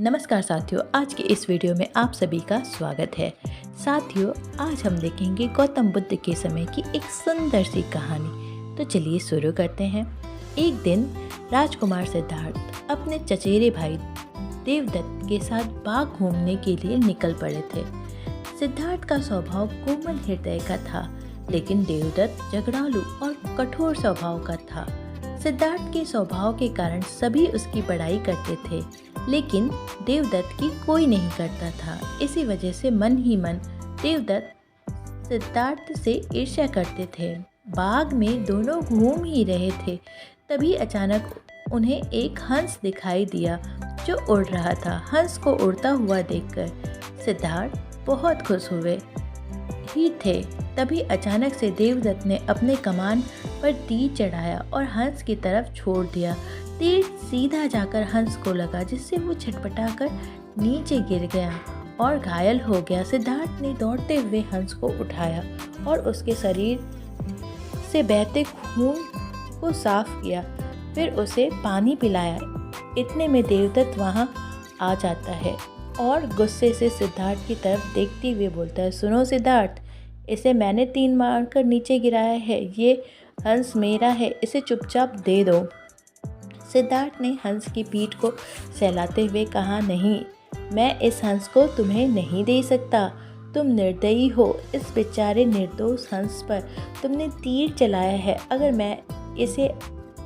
नमस्कार साथियों, आज के इस वीडियो में आप सभी का स्वागत है। साथियों, आज हम देखेंगे गौतम बुद्ध के समय की एक सुंदर सी कहानी। तो चलिए शुरू करते हैं। एक दिन राजकुमार सिद्धार्थ अपने चचेरे भाई देवदत्त के साथ बाग घूमने के लिए निकल पड़े थे। सिद्धार्थ का स्वभाव कोमल हृदय का था, लेकिन देवदत्त झगड़ालू और कठोर स्वभाव का था। सिद्धार्थ के स्वभाव के कारण सभी उसकी बड़ाई करते थे, लेकिन देवदत्त की कोई नहीं करता था। इसी वजह से मन ही मन देवदत्त सिद्धार्थ से ईर्ष्या करते थे। बाग में दोनों घूम ही रहे थे, तभी अचानक उन्हें एक हंस दिखाई दिया जो उड़ रहा था। हंस को उड़ता हुआ देखकर सिद्धार्थ बहुत खुश हुए ही थे। तभी अचानक से देवदत्त ने अपने कमान पर तीर चढ़ाया और हंस की तरफ छोड़ दिया। तीर सीधा जाकर हंस को लगा, जिससे वो छटपटाकर नीचे गिर गया और घायल हो गया। सिद्धार्थ ने दौड़ते हुए हंस को उठाया और उसके शरीर से बहते खून को साफ किया, फिर उसे पानी पिलाया। इतने में देवदत्त वहां आ जाता है और गुस्से से सिद्धार्थ की तरफ देखते हुए बोलता है, सुनो सिद्धार्थ, इसे मैंने तीर मारकर नीचे गिराया है। ये हंस मेरा है, इसे चुपचाप दे दो। सिद्धार्थ ने हंस की पीठ को सहलाते हुए कहा, नहीं, मैं इस हंस को तुम्हें नहीं दे सकता। तुम निर्दयी हो। इस बेचारे निर्दोष हंस पर तुमने तीर चलाया है। अगर मैं इसे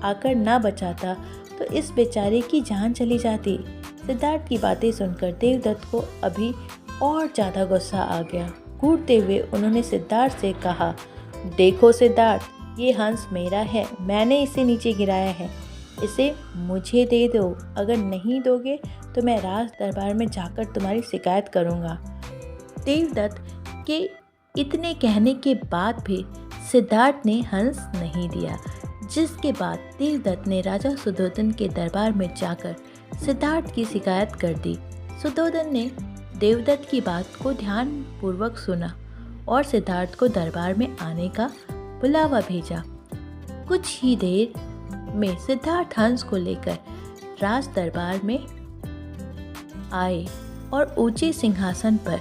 आकर ना बचाता तो इस बेचारे की जान चली जाती। सिद्धार्थ की बातें सुनकर देवदत्त को अभी और ज़्यादा गुस्सा आ गया। कूदते हुए उन्होंने सिद्धार्थ से कहा, देखो सिद्धार्थ, ये हंस मेरा है, मैंने इसे नीचे गिराया है, इसे मुझे दे दो। अगर नहीं दोगे तो मैं राज दरबार में जाकर तुम्हारी शिकायत करूँगा। देवदत्त के इतने कहने के बाद भी सिद्धार्थ ने हंस नहीं दिया, जिसके बाद देवदत्त ने राजा सुधोधन के दरबार में जाकर सिद्धार्थ की शिकायत कर दी। सुधोधन ने देवदत्त की बात को ध्यानपूर्वक सुना और सिद्धार्थ को दरबार में आने का बुलावा भेजा। कुछ ही देर में सिद्धार्थ हंस को लेकर राज दरबार में आए और ऊंचे सिंहासन पर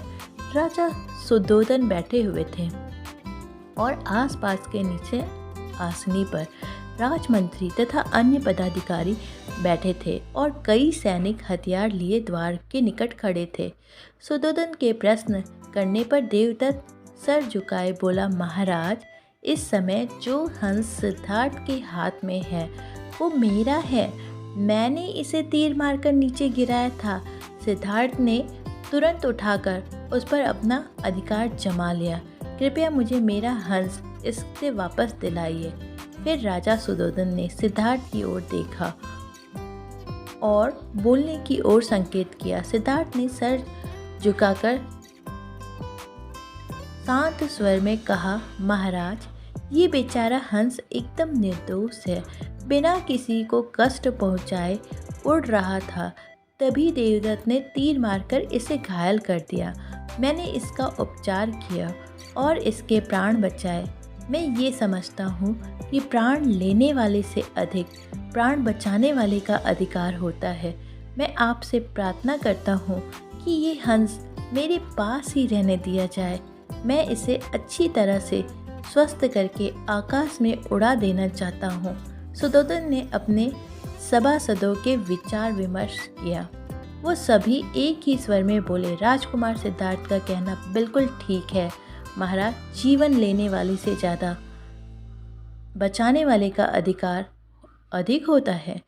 राजा सुधोधन बैठे हुए थे और आसपास के नीचे आसनी पर राजमंत्री तथा अन्य पदाधिकारी बैठे थे और कई सैनिक हथियार लिए द्वार के निकट खड़े थे। सुधोधन के प्रश्न करने पर देवदत्त सर झुकाए बोला, महाराज, इस समय जो हंस सिद्धार्थ के हाथ में है वो मेरा है। मैंने इसे तीर मारकर नीचे गिराया था। सिद्धार्थ ने तुरंत उठाकर उस पर अपना अधिकार जमा लिया। कृपया मुझे मेरा हंस इससे वापस दिलाइए। फिर राजा सुधोधन ने सिद्धार्थ की ओर देखा और बोलने की ओर संकेत किया। सिद्धार्थ ने सर झुकाकर शांत स्वर में कहा, महाराज, ये बेचारा हंस एकदम निर्दोष है, बिना किसी को कष्ट पहुंचाए उड़ रहा था। तभी देवदत्त ने तीर मारकर इसे घायल कर दिया। मैंने इसका उपचार किया और इसके प्राण बचाए। मैं ये समझता हूँ कि प्राण लेने वाले से अधिक प्राण बचाने वाले का अधिकार होता है। मैं आपसे प्रार्थना करता हूँ कि ये हंस मेरे पास ही रहने दिया जाए। मैं इसे अच्छी तरह से स्वस्थ करके आकाश में उड़ा देना चाहता हूँ। सुधोधन ने अपने सभासदों के विचार विमर्श किया। वो सभी एक ही स्वर में बोले, राजकुमार सिद्धार्थ का कहना बिल्कुल ठीक है महाराज। जीवन लेने वाले से ज़्यादा बचाने वाले का अधिकार अधिक होता है।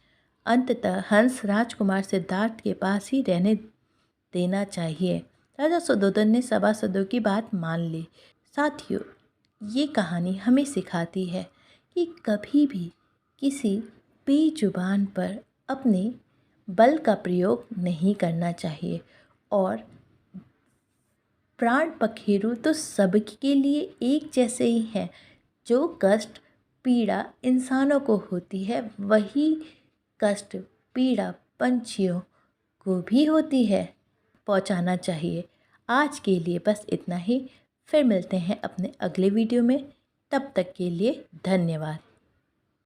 अंततः हंस राजकुमार सिद्धार्थ के पास ही रहने देना चाहिए। राजा सुधोधन ने सभासदों की बात मान ली। साथियों, ये कहानी हमें सिखाती है कि कभी भी किसी बेजुबान पर अपने बल का प्रयोग नहीं करना चाहिए और प्राण पखेरु तो सबके लिए एक जैसे ही हैं। जो कष्ट पीड़ा इंसानों को होती है, वही कष्ट पीड़ा पंछियों को भी होती है, पहुंचाना चाहिए। आज के लिए बस इतना ही। फिर मिलते हैं अपने अगले वीडियो में। तब तक के लिए धन्यवाद।